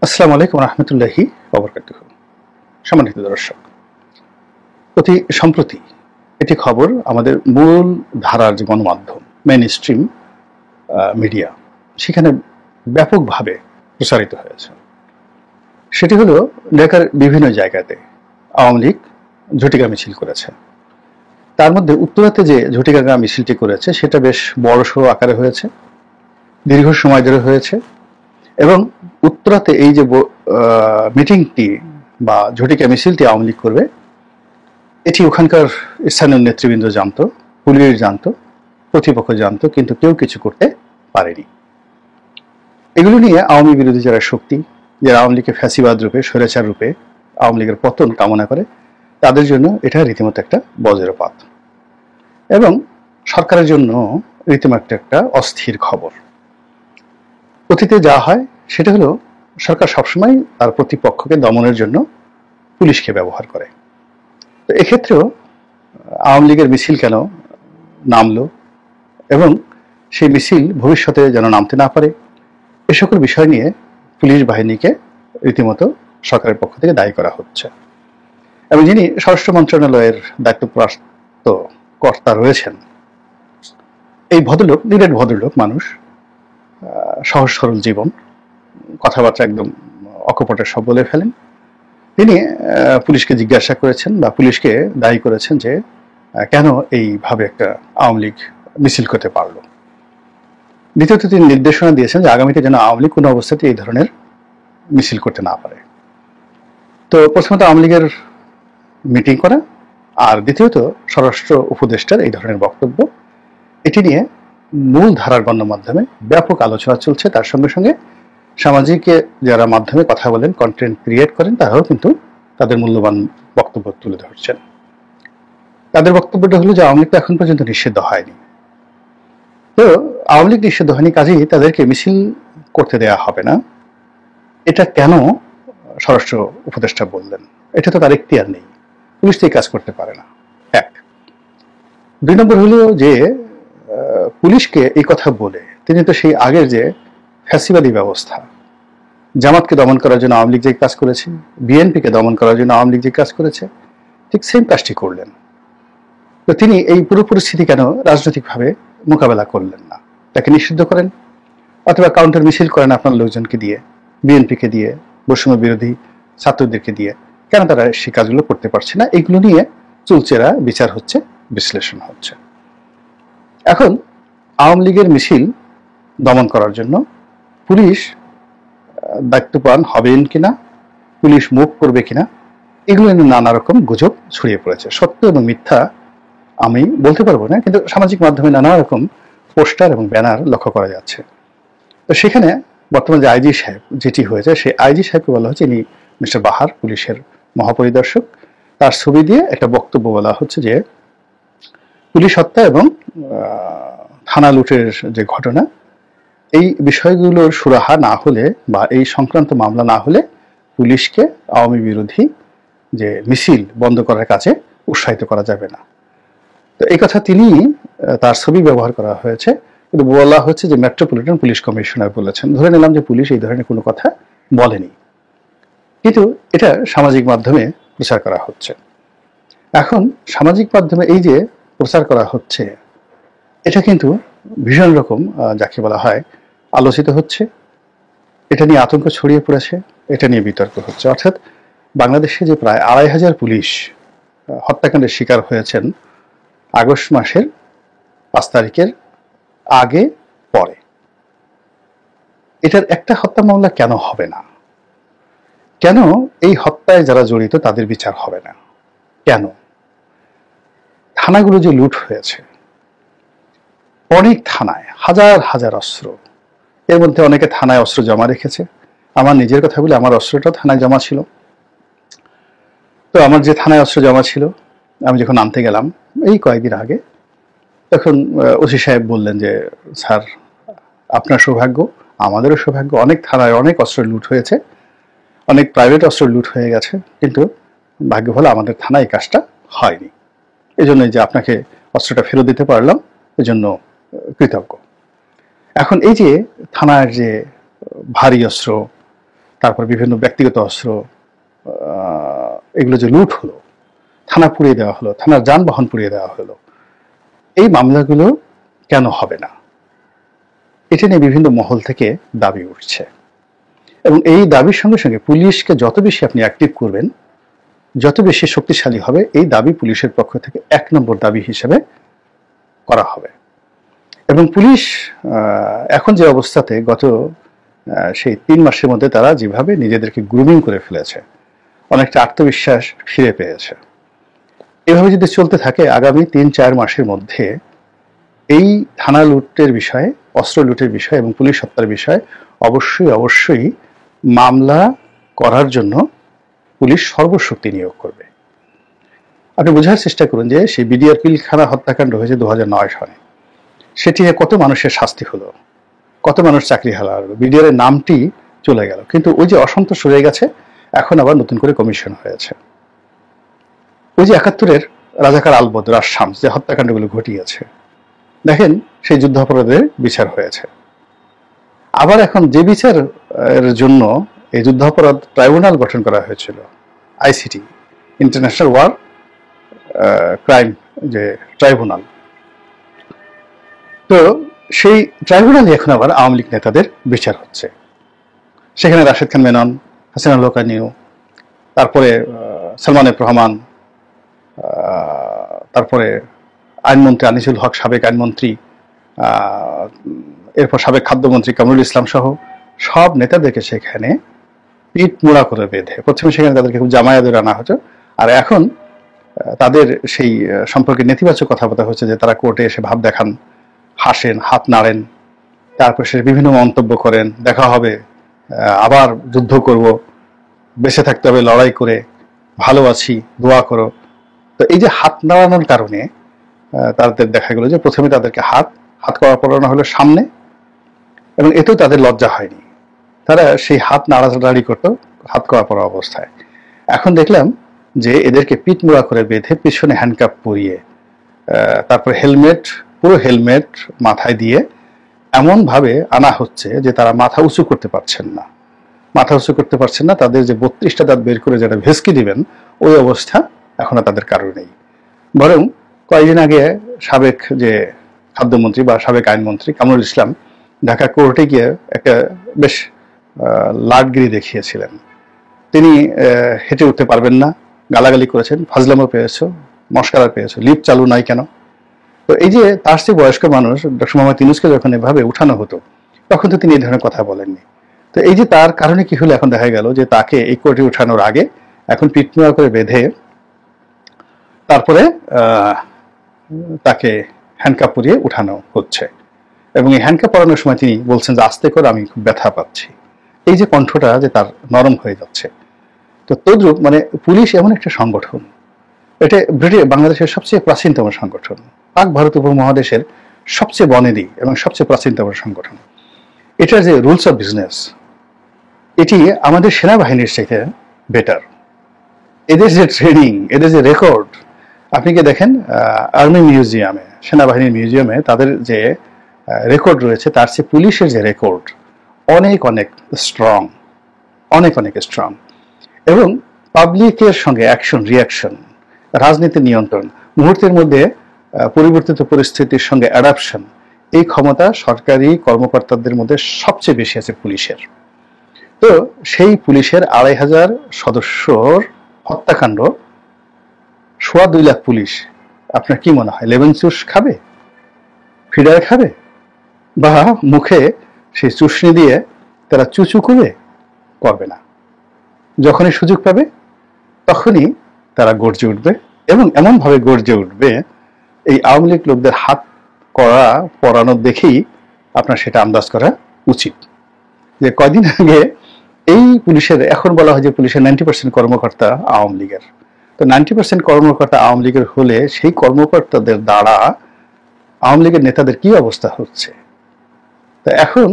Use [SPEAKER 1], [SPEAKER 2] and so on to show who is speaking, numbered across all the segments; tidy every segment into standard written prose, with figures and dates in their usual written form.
[SPEAKER 1] আসসালামু আলাইকুম রহমতুল্লাহি ওয়া বারাকাতুহু। সম্মানিত দর্শক, অতি সম্প্রতি একটি খবর আমাদের মূল ধারার যে গণমাধ্যম মেইন স্ট্রিম মিডিয়া সেখানে ব্যাপকভাবে প্রসারিত হয়েছে। সেটি হলো ঢাকার বিভিন্ন জায়গাতে আওয়ামী লীগ ঝটিকা মিছিল করেছে। তার মধ্যে উত্তরাতে যে ঝটিকা মিছিলটি করেছে সেটা বেশ বড়সড় আকারে হয়েছে, দীর্ঘ সময় ধরে হয়েছে এবং উত্তরাতে এই যে মিটিংটি বা ঝটিকা মিছিলটি আওয়ামী লীগ করবে এটি ওখানকার স্থানীয় নেতৃবৃন্দ জানতো, পুলিশ জানতো, প্রতিপক্ষ জানতো, কিন্তু কেউ কিছু করতে পারেনি। এগুলো নিয়ে আওয়ামী বিরোধী যারা শক্তি, যারা আওয়ামী লীগকে ফ্যাসিবাদ রূপে, স্বৈরাচার রূপে আওয়ামী লীগের পতন কামনা করে, তাদের জন্য এটা রীতিমতো একটা বজ্রপাত এবং সরকারের জন্য রীতিমতো একটা অস্থির খবর। অতীতে যা হয় সেটা হলো সরকার সবসময় তার প্রতিপক্ষকে দমনের জন্য পুলিশকে ব্যবহার করে। তো এক্ষেত্রেও আওয়ামী লীগের মিছিল কেন নামলো এবং সেই মিছিল ভবিষ্যতে যেন নামতে না পারে, এ সকল বিষয় নিয়ে পুলিশ বাহিনীকে রীতিমতো সরকারের পক্ষ থেকে দায়ী করা হচ্ছে। এবং যিনি স্বরাষ্ট্র মন্ত্রণালয়ের দায়িত্বপ্রাপ্ত কর্তা রয়েছেন, এই ভদ্রলোক নিরেট ভদ্রলোক মানুষ, সহজ সরল জীবন, কথাবার্তা একদম অকপটের সব বলে ফেলেন। তিনি পুলিশকে জিজ্ঞাসা করেছেন বা পুলিশকে দায়ী করেছেন যে কেন এইভাবে একটা আওয়ামী লীগ মিছিল করতে পারলো। দ্বিতীয়ত তিনি নির্দেশনা দিয়েছেন যে আগামীতে যেন আওয়ামী লীগ কোনো অবস্থাতে এই ধরনের মিছিল করতে না পারে। তো প্রথমত আওয়ামী লীগের মিটিং করা, আর দ্বিতীয়ত স্বরাষ্ট্র উপদেষ্টার এই ধরনের বক্তব্য, এটি নিয়ে মূল ধারার গণমাধ্যমে ব্যাপক আলোচনা চলছে। তার সঙ্গে সঙ্গে সামাজিক যারা মাধ্যমে কথা বলেন, কন্টেন্ট ক্রিয়েট করেন, তারাও কিন্তু তাদের মূল্যবান বক্তব্য তুলে ধরছেন। তাদের বক্তব্যটা হলো যে আওয়ামী লীগ তো এখন পর্যন্ত নিষিদ্ধ হয়নি। তো আওয়ামী লীগ নিষিদ্ধ হয়নি, কাজেই তাদেরকে মিছিল করতে দেয়া হবে না। এটা কেন স্বরাষ্ট্র উপদেষ্টা বললেন? এটা তো তার এখতিয়ার নেই, পুলিশ তো এই কাজ করতে পারে না। এক। দুই নম্বর হলো যে পুলিশকে এই কথা বলে তিনি তো সেই আগের যে ফ্যাসিবাদী ব্যবস্থা, জামাতকে দমন করার জন্য আওয়ামী লীগ যে কাজ করেছে, বিএনপিকে দমন করার জন্য আওয়ামী লীগ যে কাজ করেছে, ঠিক সেম কাজটি করলেন। তো তিনি এই পুরো পরিস্থিতি কেন রাজনৈতিকভাবে মোকাবেলা করলেন না? তাকে নিষিদ্ধ করেন অথবা কাউন্টার মিছিল করেন আপনার লোকজনকে দিয়ে, বিএনপিকে দিয়ে, বৈষম্য বিরোধী ছাত্রদেরকে দিয়ে। কেন তারা সেই কাজগুলো করতে পারছে না? এগুলো নিয়ে চুলচেরা বিচার হচ্ছে, বিশ্লেষণ হচ্ছে। এখন আওয়ামী লীগের মিছিল দমন করার জন্য পুলিশ দায়িত্ববান হবেন কিনা, পুলিশ মুভ করবে কিনা, এগুলো নিয়ে নানা রকম গুজব ছড়িয়ে পড়েছে। সত্য এবং মিথ্যা আমি বলতে পারবো না, কিন্তু সামাজিক মাধ্যমে নানা রকম পোস্টার এবং ব্যানার লক্ষ্য করা যাচ্ছে। তো সেখানে বর্তমান যে আইজি সাহেব যেটি হয়েছে, সেই আইজি সাহেবকে বলা হচ্ছে, ইনি মিস্টার বাহার, পুলিশের মহাপরিদর্শক, তার ছবি দিয়ে একটা বক্তব্য বলা হচ্ছে যে পুলিশ হত্যা এবং থানা লুটের যে ঘটনা, এই বিষয়গুলোর সুরাহা না হলে বা এই সংক্রান্ত মামলা না হলে পুলিশকে আওয়ামী বিরোধী যে মিছিল বন্ধ করার কাজে উৎসাহিত করা যাবে না। তো এই কথা তিনি, তার ছবি ব্যবহার করা হয়েছে, কিন্তু বলা হচ্ছে যে মেট্রোপলিটন পুলিশ কমিশনার বলেছেন। ধরে নিলাম যে পুলিশ এই ধরনের কোনো কথা বলেনি, কিন্তু এটা সামাজিক মাধ্যমে প্রচার করা হচ্ছে। এখন সামাজিক মাধ্যমে এই যে প্রচার করা হচ্ছে, এটা কিন্তু ভীষণ রকম যাকে বলা হয় আলোচিত হচ্ছে, এটা নিয়ে আতঙ্ক ছড়িয়ে পড়েছে, এটা নিয়ে বিতর্ক হচ্ছে। অর্থাৎ বাংলাদেশে যে প্রায় ২৫০০ পুলিশ হত্যাকাণ্ডের শিকার হয়েছেন আগস্ট মাসের ৫ তারিখের আগে পরে, এটার একটা হত্যা মামলা কেন হবে না? কেন এই হত্যায় যারা জড়িত তাদের বিচার হবে না? কেন? থানাগুলো যে লুট হয়েছে, অনেক থানায় হাজার হাজার অস্ত্র, এর মধ্যে অনেকে থানায় অস্ত্র জমা রেখেছে। আমার নিজের কথা বলি, আমার অস্ত্রটাও থানায় জমা ছিল। তো আমার যে থানায় অস্ত্র জমা ছিল, আমি যখন আনতে গেলাম এই কয়েকদিন আগে, তখন ওসি সাহেব বললেন যে স্যার, আপনার সৌভাগ্য, আমাদেরও সৌভাগ্য, অনেক থানায় অনেক অস্ত্র লুট হয়েছে, অনেক প্রাইভেট অস্ত্র লুট হয়ে গেছে, কিন্তু ভাগ্য ভালো আমাদের থানায় এই কাজটা হয়নি। এই জন্য যে আপনাকে অস্ত্রটা ফেরত দিতে পারলাম, এজন্য কৃতজ্ঞ। এখন এই যে থানার যে ভারী অস্ত্র, তারপর বিভিন্ন ব্যক্তিগত অস্ত্র, এগুলো যে লুট হলো, থানা পুড়িয়ে দেওয়া হলো, থানার যানবাহন পুড়িয়ে দেওয়া হলো, এই মামলাগুলো কেন হবে না? এটা নিয়ে বিভিন্ন মহল থেকে দাবি উঠছে, এবং এই দাবির সঙ্গে সঙ্গে পুলিশকে যত বেশি আপনি অ্যাক্টিভ করবেন, যত বেশি শক্তিশালী হবে, এই দাবি পুলিশের পক্ষ থেকে 1 নম্বর দাবি হিসেবে করা হবে। এবং পুলিশ এখন যে অবস্থাতে, গত সেই 3 মাসের মধ্যে তারা যেভাবে নিজেদেরকে গ্রুমিং করে ফেলেছে, অনেকটা আত্মবিশ্বাস ফিরে পেয়েছে। এভাবে যদি চলতে থাকে আগামী 3-4 মাসের মধ্যে এই থানা লুটের বিষয়ে, অস্ত্র লুটের বিষয় এবং পুলিশ হত্যার বিষয়ে অবশ্যই মামলা করার জন্য পুলিশ সর্বশক্তি নিয়োগ করবে। আপনি বোঝার চেষ্টা করুন যে সেই বিডিআর পিলখানা হত্যাকাণ্ড হয়েছে 2009 সালে, সেটি কত মানুষের শাস্তি হলো, কত মানুষ চাকরি হারালো, বিডিআর এর নামটি চলে গেল, কিন্তু ওই যে অসন্তোষ রয়ে গেছে, এখন আবার নতুন করে কমিশন হয়েছে। ওই যে 71-এর রাজাকার আলবদর আর শামস যে হত্যাকাণ্ডগুলো ঘটিয়েছে, দেখেন সেই যুদ্ধাপরাধের বিচার হয়েছে। আবার এখন যে বিচারের জন্য এই যুদ্ধাপরাধ ট্রাইব্যুনাল গঠন করা হয়েছিল, আইসিটি, ইন্টারন্যাশনাল ওয়ার ক্রাইম যে ট্রাইব্যুনাল, তো সেই ট্রাইব্যুনালে এখন আবার আওয়ামী লীগ নেতাদের বিচার হচ্ছে। সেখানে রাশেদ খান মেনন, হাসিনা লোকানিউ, তারপরে সালমান এফ রহমান, তারপরে আইনমন্ত্রী আনিসুল হক, সাবেক আইনমন্ত্রী, এরপর সাবেক খাদ্যমন্ত্রী কামরুল ইসলাম সহ সব নেতাদেরকে সেখানে পিঠ মোড়া করে বেঁধে, প্রথমে সেখানে তাদেরকে খুব জামায়া ধরে আনা হতো, আর এখন তাদের সেই সম্পর্কে নেতিবাচক কথাবার্তা হচ্ছে যে তারা কোর্টে এসে ভাব দেখান, হাসেন, হাত নাড়েন, তারপর সে বিভিন্ন মন্তব্য করেন, দেখা হবে, আবার যুদ্ধ করব, বেঁচে থাকতে হবে লড়াই করে, ভালো আছি, দোয়া করো। তো এই যে হাত নাড়ানোর কারণে তাদের দেখা গেল যে প্রথমে তাদেরকে হাত করা পড়ানো হলো সামনে, এবং এতেও তাদের লজ্জা হয়নি, তারা সেই হাত নাড়াচাড়ি করতো হাত করা পড়া অবস্থায়। এখন দেখলাম যে এদেরকে পিঠ মোড়া করে বেঁধে পিছনে হ্যান্ডকাপ পরিয়ে, তারপর পুরো হেলমেট মাথায় দিয়ে এমন ভাবে আনা হচ্ছে যে তারা মাথা উঁচু করতে পারছেন না, তাদের যে 32টা দাঁত বের করে যেটা ভেস্কি দিবেন, ওই অবস্থা এখন তাদের কারো নেই। বরং কয়েকদিন আগে সাবেক যে খাদ্যমন্ত্রী বা সাবেক আইনমন্ত্রী কামরুল ইসলাম ঢাকা কোর্টে গিয়ে একটা বেশ লাটগিরি দেখিয়েছিলেন। তিনি হেঁটে উঠতে পারবেন না, গালাগালি করেছেন, ফাজলামও পেয়েছো, মস্কারা পেয়েছো, লিফট চালু নাই কেন। তো এই যে তার চেয়ে বয়স্ক মানুষ ডক্টর মোহাম্মদ ইউনূসকে যখন এভাবে উঠানো হতো, তখন তো তিনি এই ধরনের কথা বলেননি। তো এই যে তার কারণে কি হলো, এখন দেখা গেল যে তাকে এই কোর্টে উঠানোর আগে এখন পিঠ মোড়া করে বেঁধে তারপরে তাকে হ্যান্ডকাপ পরিয়ে উঠানো হচ্ছে, এবং এই হ্যান্ডকাপ পরানোর সময় তিনি বলছেন যে আস্তে করে আমি খুব ব্যথা পাচ্ছি, এই যে কণ্ঠটা যে তার নরম হয়ে যাচ্ছে। তো তদ্রূপ মানে পুলিশ এমন একটা সংগঠন, এটা বাংলাদেশের সবচেয়ে প্রাচীনতম সংগঠন, পাক ভারত উপমহাদেশের সবচেয়ে বনেদি এবং সবচেয়ে প্রাচীনতম সংগঠন। এটার যে রুলস অফ বিজনেস, এটি আমাদের সেনাবাহিনীর চাইতে বেটার। এদের যে ট্রেনিং, এদের যে রেকর্ড, আপনি কি দেখেন আর্মি মিউজিয়ামে, সেনাবাহিনীর মিউজিয়ামে তাদের যে রেকর্ড রয়েছে, তার চেয়ে পুলিশের যে রেকর্ড অনেক স্ট্রং, অনেক স্ট্রং। এবং পাবলিকের সঙ্গে অ্যাকশন রিয়াকশন, রাজনীতির নিয়ন্ত্রণ, মুহূর্তের মধ্যে পরিবর্তিত পরিস্থিতির সঙ্গে অ্যাডাপশন, এই ক্ষমতা সরকারি কর্মকর্তাদের মধ্যে সবচেয়ে বেশি আছে পুলিশের। তো সেই পুলিশের 2500 সদস্যর হত্যাকাণ্ড, 2.25 লাখ পুলিশ, আপনার কি মনে হয় লেমন জুস খাবে, ফিডার খাবে, বা মুখে সেই চুষনি দিয়ে তারা চুচু করবে না? যখনই সুযোগ পাবে তখনই তারা গর্জে উঠবে, এবং এমনভাবে গর্জে উঠবে এই আওয়ামী লীগ লোকদের হাত করা পরানো দেখেই আপনার সেটা আন্দাজ করা উচিত। যে কয়দিন আগে এই পুলিশের, এখন বলা হয় যে পুলিশের 90% কর্মকর্তা আওয়ামী লীগের, তো 90% কর্মকর্তা আওয়ামী লীগের হলে সেই কর্মকর্তাদের দ্বারা আওয়ামী লীগের নেতাদের কি অবস্থা হচ্ছে। তো এখন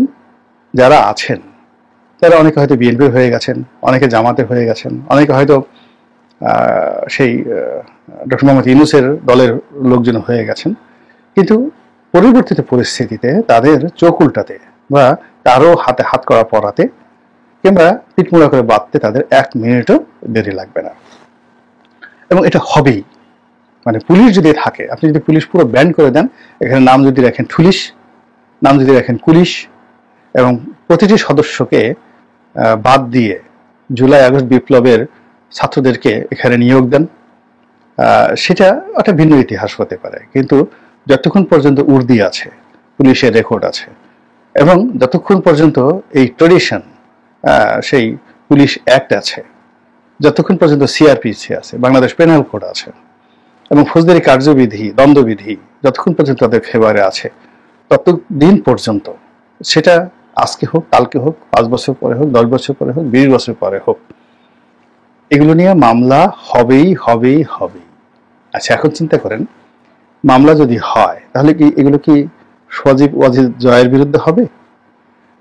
[SPEAKER 1] যারা আছেন তারা অনেকে হয়তো বিএনপি হয়ে গেছেন, অনেকে জামাতে হয়ে গেছেন, অনেকে হয়তো সেই ডক্টর মোহাম্মদ ইউনূসের দলের লোকজন হয়ে গেছেন, কিন্তু পরিবর্তিত পরিস্থিতিতে তাদের চোখ উল্টাতে বা কারো হাতে হাত করা পড়াতে কিংবা পিটমোড়া করে বাঁধতে তাদের 1 মিনিটও দেরি লাগবে না। এবং এটা হবেই। মানে পুলিশ যদি থাকে, আপনি যদি পুলিশ পুরো ব্যান করে দেন, এখানে নাম যদি রাখেন পুলিশ, নাম যদি রাখেন পুলিশ, এবং প্রতিটি সদস্যকে বাদ দিয়ে জুলাই আগস্ট বিপ্লবের ছাত্রদেরকে এখানে নিয়োগ দেন, সেটা একটা ভিন্ন ইতিহাস হতে পারে। কিন্তু যতক্ষণ পর্যন্ত উর্দি আছে, পুলিশের রেকর্ড আছে, এবং যতক্ষণ পর্যন্ত এই ট্রেডিশন, সেই পুলিশ অ্যাক্ট আছে, যতক্ষণ পর্যন্ত সিআরপিসি আছে, বাংলাদেশ পেনাল কোড আছে, এবং ফৌজদারি কার্যবিধি, দণ্ডবিধি যতক্ষণ পর্যন্ত তাদের ফেভারে আছে, ততদিন পর্যন্ত, সেটা আজকে হোক, কালকে হোক, 5 বছর পরে হোক, 10 বছর পরে হোক, 20 বছর পরে হোক, এগুলো নিয়ে মামলা হবেই হবেই হবেই। আচ্ছা, এখন চিন্তা করেন, মামলা যদি হয় তাহলে কি এগুলো কি সজীব ওয়াজিদ জয়ের বিরুদ্ধে হবে,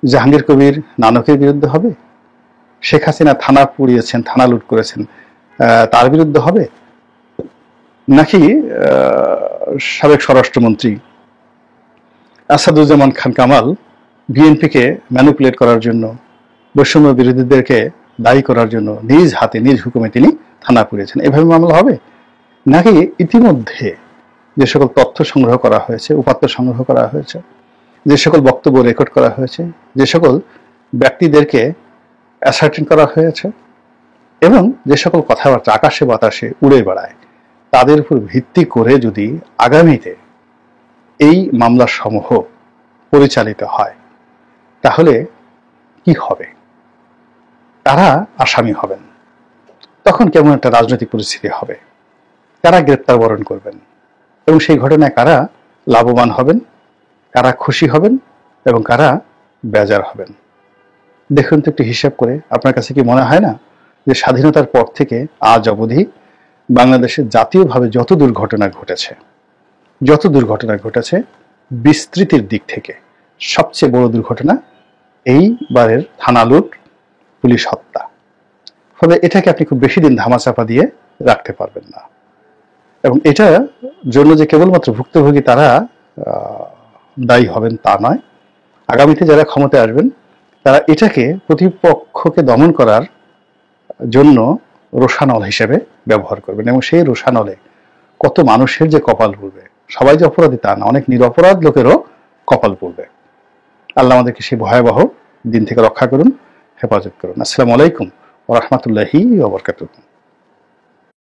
[SPEAKER 1] জাহাঙ্গীর কবির নানকের বিরুদ্ধে হবে, শেখ হাসিনা থানা পুড়িয়েছেন, থানা লুট করেছেন, তার বিরুদ্ধে হবে, নাকি সাবেক স্বরাষ্ট্রমন্ত্রী আসাদুজ্জামান খান কামাল বিএনপিকে ম্যানিপুলেট করার জন্য, বৈষম্য বিরোধীদেরকে দায়ী করার জন্য নিজ হাতে নিজ হুকুমে তিনি থানা পুড়িয়েছেন, এভাবে মামলা হবে? নাকি ইতিমধ্যে যে সকল তথ্য সংগ্রহ করা হয়েছে, উপাত্ত সংগ্রহ করা হয়েছে, যে সকল বক্তব্য রেকর্ড করা হয়েছে, যে সকল ব্যক্তিদেরকে অ্যাসার্টেন করা হয়েছে, এবং যে সকল কথাবার্তা আকাশে বাতাসে উড়ে বেড়ায়, তাদের উপর ভিত্তি করে যদি আগামীতে এই মামলা সমূহ পরিচালিত হয়, তাহলে কি হবে? কারা আসামি হবেন? তখন কেমন একটা রাজনৈতিক পরিস্থিতি হবে? কারা গ্রেপ্তার বরণ করবেন? এবং সেই ঘটনায় কারা লাভবান হবেন, কারা খুশি হবেন, এবং কারা বেজার হবেন? দেখুন তো একটু হিসাব করে, আপনার কাছে কি মনে হয় না যে স্বাধীনতার পর থেকে আজ অবধি বাংলাদেশে জাতীয়ভাবে যত দুর্ঘটনা ঘটেছে, বিস্তৃতির দিক থেকে সবচেয়ে বড় দুর্ঘটনা এইবারের থানা লুট, পুলিশ হত্যা। ফলে এটাকে আপনি খুব বেশি দিন ধামাচাপা দিয়ে রাখতে পারবেন না। এবং এটার জন্য যে কেবলমাত্র ভুক্তভোগী তারা দায়ী হবেন তা নয়, আগামীতে যারা ক্ষমতায় আসবেন তারা এটাকে প্রতিপক্ষকে দমন করার জন্য রোষানল হিসেবে ব্যবহার করবেন, এবং সেই রোষানলে কত মানুষের যে কপাল পুড়বে, সবাই যে অপরাধী তা না, অনেক নিরপরাধ লোকেরও কপাল পুড়বে। আল্লাহ আমাদেরকে সেই ভয়াবহ দিন থেকে রক্ষা করুন, হেফাজত করুন। আসসালামু আলাইকুম ওয়া রাহমাতুল্লাহি ওয়া বারাকাতুহু।